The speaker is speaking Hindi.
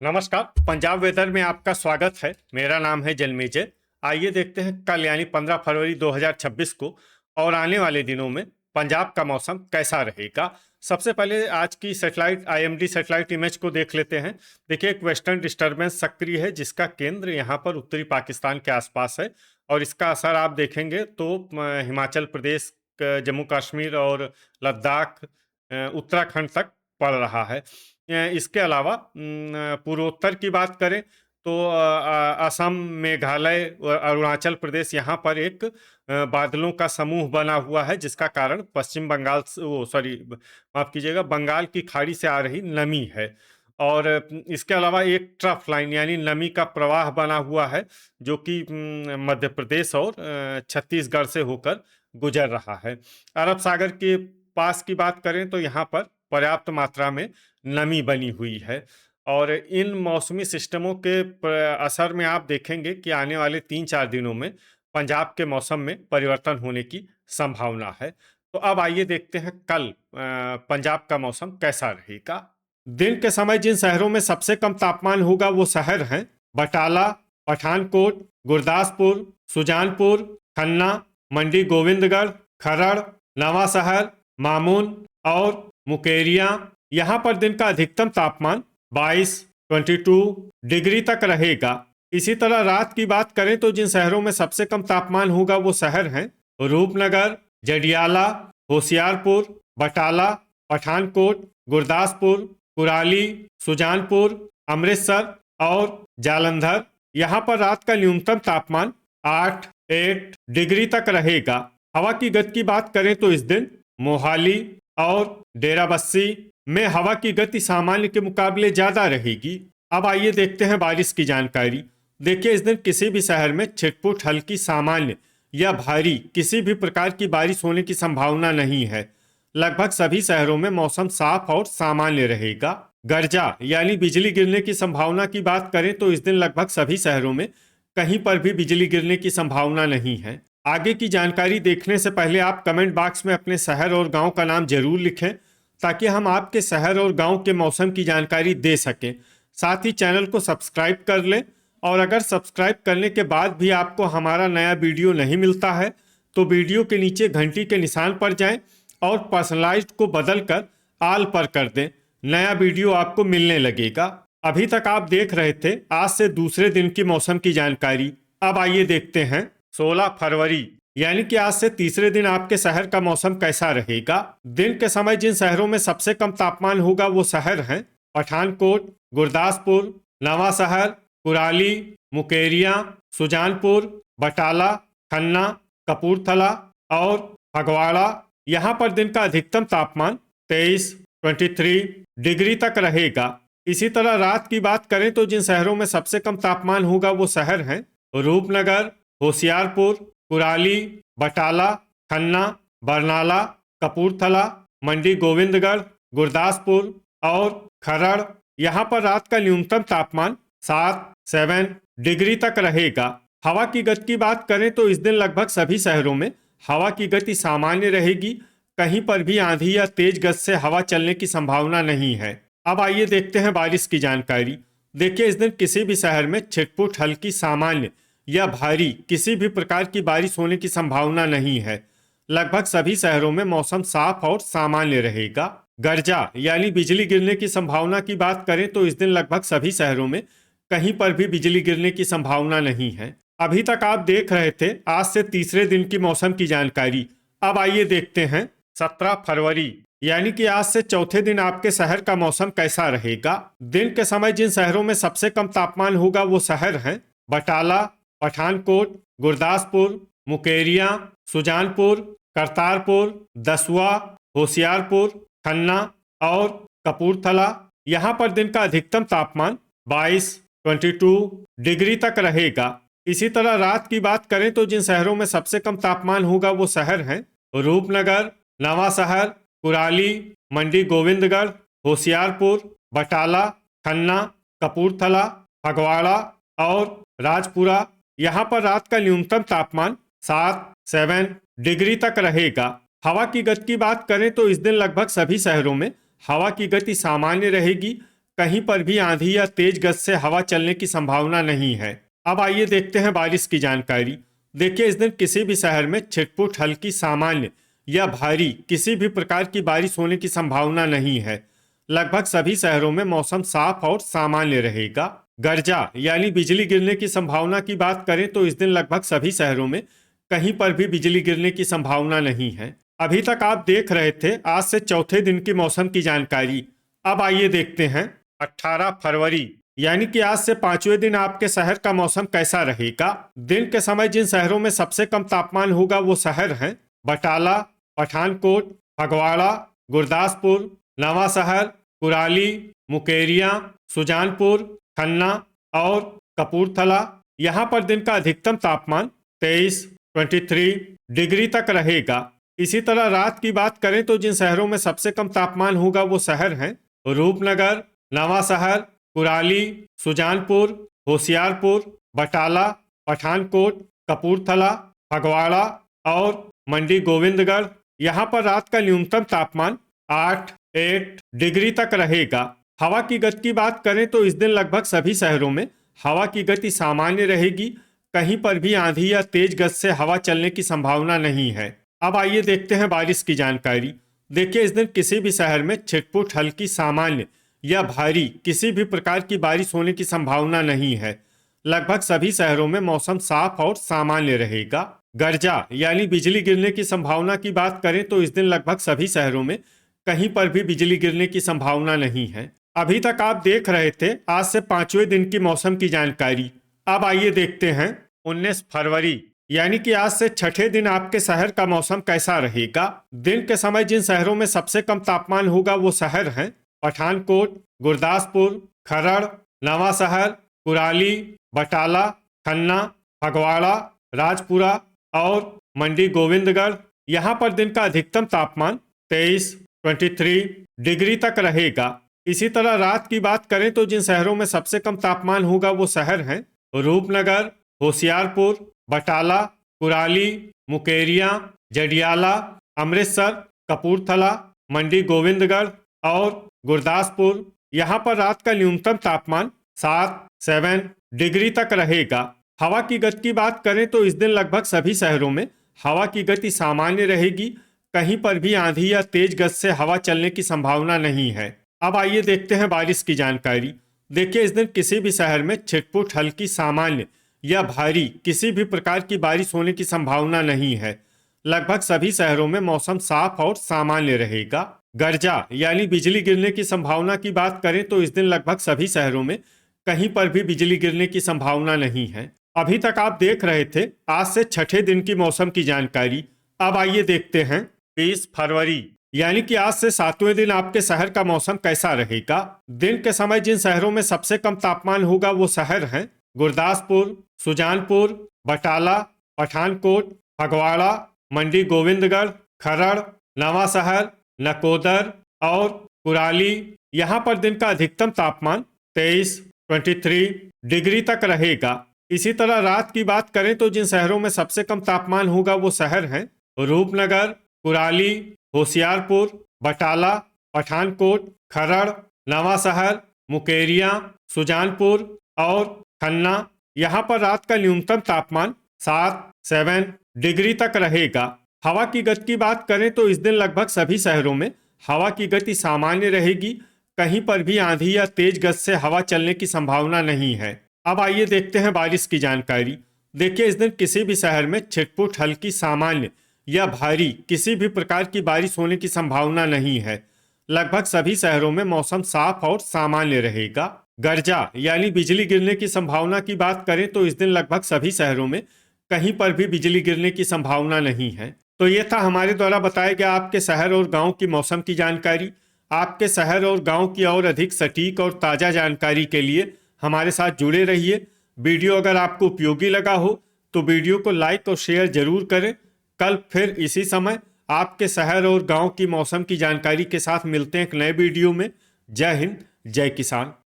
नमस्कार। पंजाब वेदर में आपका स्वागत है। मेरा नाम है जन्मेजय। आइए देखते हैं कल यानी 15 फरवरी 2026 को और आने वाले दिनों में पंजाब का मौसम कैसा रहेगा। सबसे पहले आज की सैटेलाइट आईएमडी सैटेलाइट इमेज को देख लेते हैं। देखिए, एक वेस्टर्न डिस्टर्बेंस सक्रिय है जिसका केंद्र यहाँ पर उत्तरी पाकिस्तान के आसपास है और इसका असर आप देखेंगे तो हिमाचल प्रदेश, जम्मू कश्मीर और लद्दाख, उत्तराखंड तक पड़ रहा है। इसके अलावा पूर्वोत्तर की बात करें तो असम, मेघालय और अरुणाचल प्रदेश, यहाँ पर एक बादलों का समूह बना हुआ है जिसका कारण पश्चिम बंगाल माफ कीजिएगा, बंगाल की खाड़ी से आ रही नमी है। और इसके अलावा एक ट्रफ लाइन यानी नमी का प्रवाह बना हुआ है जो कि मध्य प्रदेश और छत्तीसगढ़ से होकर गुजर रहा है। अरब सागर के पास की बात करें तो यहाँ पर पर्याप्त मात्रा में नमी बनी हुई है और इन मौसमी सिस्टमों के असर में आप देखेंगे कि आने वाले 3-4 दिनों में पंजाब के मौसम में परिवर्तन होने की संभावना है। तो अब आइए देखते हैं कल पंजाब का मौसम कैसा रहेगा। दिन के समय जिन शहरों में सबसे कम तापमान होगा वो शहर हैं बटाला, पठानकोट, गुरदासपुर, सुजानपुर, खन्ना, मंडी गोविंदगढ़, खरड़, नवा शहर, मामून और मुकेरिया। यहाँ पर दिन का अधिकतम तापमान 22 डिग्री तक रहेगा। इसी तरह रात की बात करें तो जिन शहरों में सबसे कम तापमान होगा वो शहर हैं रूपनगर, जडियाला, होशियारपुर, बटाला, पठानकोट, गुरदासपुर, कुराली, सुजानपुर, अमृतसर और जालंधर। यहाँ पर रात का न्यूनतम तापमान 8 डिग्री तक रहेगा। हवा की गति की बात करें तो इस दिन मोहाली और डेराबस्सी में हवा की गति सामान्य के मुकाबले ज्यादा रहेगी। अब आइए देखते हैं बारिश की जानकारी। देखिए, इस दिन किसी भी शहर में छिटपुट, हल्की, सामान्य या भारी किसी भी प्रकार की बारिश होने की संभावना नहीं है। लगभग सभी शहरों में मौसम साफ और सामान्य रहेगा। गर्जा यानी बिजली गिरने की संभावना की बात करें तो इस दिन लगभग सभी शहरों में कहीं पर भी बिजली गिरने की संभावना नहीं है। आगे की जानकारी देखने से पहले आप कमेंट बॉक्स में अपने शहर और गांव का नाम जरूर लिखें ताकि हम आपके शहर और गांव के मौसम की जानकारी दे सकें। साथ ही चैनल को सब्सक्राइब कर लें और अगर सब्सक्राइब करने के बाद भी आपको हमारा नया वीडियो नहीं मिलता है तो वीडियो के नीचे घंटी के निशान पर जाएं और पर्सनलाइज्ड को बदलकर आल पर कर दें। नया वीडियो आपको मिलने लगेगा। अभी तक आप देख रहे थे आज से दूसरे दिन की मौसम की जानकारी। अब आइए देखते हैं 16 फरवरी यानी कि आज से तीसरे दिन आपके शहर का मौसम कैसा रहेगा। दिन के समय जिन शहरों में सबसे कम तापमान होगा वो शहर हैं पठानकोट, गुरदासपुर, नवा शहर, कुराली, मुकेरिया, सुजानपुर, बटाला, खन्ना, कपूरथला और फगवाड़ा। यहाँ पर दिन का अधिकतम तापमान 23 डिग्री तक रहेगा। इसी तरह रात की बात करें तो जिन शहरों में सबसे कम तापमान होगा वो शहर हैं रूपनगर, होशियारपुर, कुराली, बटाला, खन्ना, बरनाला, कपूरथला, मंडी गोविंदगढ़, गुरदासपुर और खरड़। यहाँ पर रात का न्यूनतम तापमान 7 डिग्री तक रहेगा। हवा की गति की बात करें तो इस दिन लगभग सभी शहरों में हवा की गति सामान्य रहेगी। कहीं पर भी आंधी या तेज गति से हवा चलने की संभावना नहीं है। अब आइए देखते हैं बारिश की जानकारी। देखिए, इस दिन किसी भी शहर में छिटपुट, हल्की, सामान्य या भारी किसी भी प्रकार की बारिश होने की संभावना नहीं है। लगभग सभी शहरों में मौसम साफ और सामान्य रहेगा। गर्जा यानी बिजली गिरने की संभावना की बात करें तो इस दिन लगभग सभी शहरों में कहीं पर भी बिजली गिरने की संभावना नहीं है। अभी तक आप देख रहे थे आज से तीसरे दिन की मौसम की जानकारी। अब आइए देखते हैं 17 फरवरी यानी कि आज से चौथे दिन आपके शहर का मौसम कैसा रहेगा। दिन के समय जिन शहरों में सबसे कम तापमान होगा वो शहर हैं बटाला, पठानकोट, गुरदासपुर, मुकेरिया, सुजानपुर, करतारपुर, दसुआ, होशियारपुर, खन्ना और कपूरथला। यहाँ पर दिन का अधिकतम तापमान 22 डिग्री तक रहेगा। इसी तरह रात की बात करें तो जिन शहरों में सबसे कम तापमान होगा वो शहर हैं रूपनगर, नवा शहर, कुराली, मंडी गोविंदगढ़, होशियारपुर, बटाला, खन्ना, कपूरथला, फगवाड़ा और राजपुरा। यहाँ पर रात का न्यूनतम तापमान 7 डिग्री तक रहेगा। हवा की गति की बात करें तो इस दिन लगभग सभी शहरों में हवा की गति सामान्य रहेगी। कहीं पर भी आंधी या तेज गज से हवा चलने की संभावना नहीं है। अब आइए देखते हैं बारिश की जानकारी। देखिए, इस दिन किसी भी शहर में छिटपुट हल्की सामान्य या भारी किसी भी प्रकार की बारिश होने की संभावना नहीं है। लगभग सभी शहरों में मौसम साफ और सामान्य रहेगा। गर्जा यानी बिजली गिरने की संभावना की बात करें तो इस दिन लगभग सभी शहरों में कहीं पर भी बिजली गिरने की संभावना नहीं है। अभी तक आप देख रहे थे आज से चौथे दिन की मौसम की जानकारी। अब आइए देखते हैं 18 फरवरी यानी कि आज से पांचवें दिन आपके शहर का मौसम कैसा रहेगा। दिन के समय जिन शहरों में सबसे कम तापमान होगा वो शहर हैं बटाला, पठानकोट, फगवाड़ा, गुरदासपुर, नवा शहर, कुराली, मुकेरिया, सुजानपुर, खन्ना और कपूरथला। यहाँ पर दिन का अधिकतम तापमान 23 डिग्री तक रहेगा। इसी तरह रात की बात करें तो जिन शहरों में सबसे कम तापमान होगा वो शहर हैं रूपनगर, नवा शहर, कुराली, सुजानपुर, होशियारपुर, बटाला, पठानकोट, कपूरथला, फगवाड़ा और मंडी गोविंदगढ़। यहाँ पर रात का न्यूनतम तापमान 8 डिग्री तक रहेगा। हवा की गति की बात करें तो इस दिन लगभग सभी शहरों में हवा की गति सामान्य रहेगी। कहीं पर भी आंधी या तेज गति से हवा चलने की संभावना नहीं है। अब आइए देखते हैं बारिश की जानकारी। देखिए, इस दिन किसी भी शहर में छिटपुट हल्की सामान्य या भारी किसी भी प्रकार की बारिश होने की संभावना नहीं है। लगभग सभी शहरों में मौसम साफ और सामान्य रहेगा। गर्जा यानी बिजली गिरने की संभावना की बात करें तो इस दिन लगभग सभी शहरों में कहीं पर भी बिजली गिरने की संभावना नहीं है। अभी तक आप देख रहे थे आज से पांचवें दिन की मौसम की जानकारी। अब आइए देखते हैं 19 फरवरी यानी कि आज से छठे दिन आपके शहर का मौसम कैसा रहेगा। दिन के समय जिन शहरों में सबसे कम तापमान होगा वो शहर हैं पठानकोट, गुरदासपुर, खरड़, नवा शहर, कुराली, बटाला, खन्ना, फगवाड़ा, राजपुरा और मंडी गोविंदगढ़। यहाँ पर दिन का अधिकतम तापमान 23 डिग्री तक रहेगा। इसी तरह रात की बात करें तो जिन शहरों में सबसे कम तापमान होगा वो शहर हैं रूपनगर, होशियारपुर, बटाला, कुराली, मुकेरिया, जडियाला, अमृतसर, कपूरथला, मंडी गोविंदगढ़ और गुरदासपुर। यहाँ पर रात का न्यूनतम तापमान 7 डिग्री तक रहेगा। हवा की गति की बात करें तो इस दिन लगभग सभी शहरों में हवा की गति सामान्य रहेगी। कहीं पर भी आंधी या तेज गति से हवा चलने की संभावना नहीं है। अब आइए देखते हैं बारिश की जानकारी। देखिए, इस दिन किसी भी शहर में छिटपुट हल्की सामान्य या भारी किसी भी प्रकार की बारिश होने की संभावना नहीं है। लगभग सभी शहरों में मौसम साफ और सामान्य रहेगा। गर्जा यानी बिजली गिरने की संभावना की बात करें तो इस दिन लगभग सभी शहरों में कहीं पर भी बिजली गिरने की संभावना नहीं है। अभी तक आप देख रहे थे आज से छठे दिन की मौसम की जानकारी। अब आइए देखते हैं 20 फरवरी यानी कि आज से सातवें दिन आपके शहर का मौसम कैसा रहेगा। दिन के समय जिन शहरों में सबसे कम तापमान होगा वो शहर हैं गुरदासपुर, सुजानपुर, बटाला, पठानकोट, फगवाड़ा, मंडी गोविंदगढ़, खरड़, नवा शहर, नकोदर और कुराली। यहाँ पर दिन का अधिकतम तापमान 23 डिग्री तक रहेगा। इसी तरह रात की बात करें तो जिन शहरों में सबसे कम तापमान होगा वो शहर हैं रूपनगर, कुराली, होशियारपुर, बटाला, पठानकोट, खरड़, नवा शहर, मुकेरिया, सुजानपुर और खन्ना। यहाँ पर रात का न्यूनतम तापमान 7 डिग्री तक रहेगा। हवा की गति की बात करें तो इस दिन लगभग सभी शहरों में हवा की गति सामान्य रहेगी। कहीं पर भी आंधी या तेज गति से हवा चलने की संभावना नहीं है। अब आइए देखते हैं बारिश की जानकारी। देखिए, इस दिन किसी भी शहर में छिटपुट हल्की सामान्य या भारी किसी भी प्रकार की बारिश होने की संभावना नहीं है। लगभग सभी शहरों में मौसम साफ और सामान्य रहेगा। गर्जा यानी बिजली गिरने की संभावना की बात करें तो इस दिन लगभग सभी शहरों में कहीं पर भी बिजली गिरने की संभावना नहीं है। तो ये था हमारे द्वारा बताया गया आपके शहर और गांव की मौसम की जानकारी। आपके शहर और गांव की और अधिक सटीक और ताज़ा जानकारी के लिए हमारे साथ जुड़े रहिए। वीडियो अगर आपको उपयोगी लगा हो तो वीडियो को लाइक और शेयर जरूर करें। कल फिर इसी समय आपके शहर और गांव की मौसम की जानकारी के साथ मिलते हैं एक नए वीडियो में। जय हिंद, जय किसान।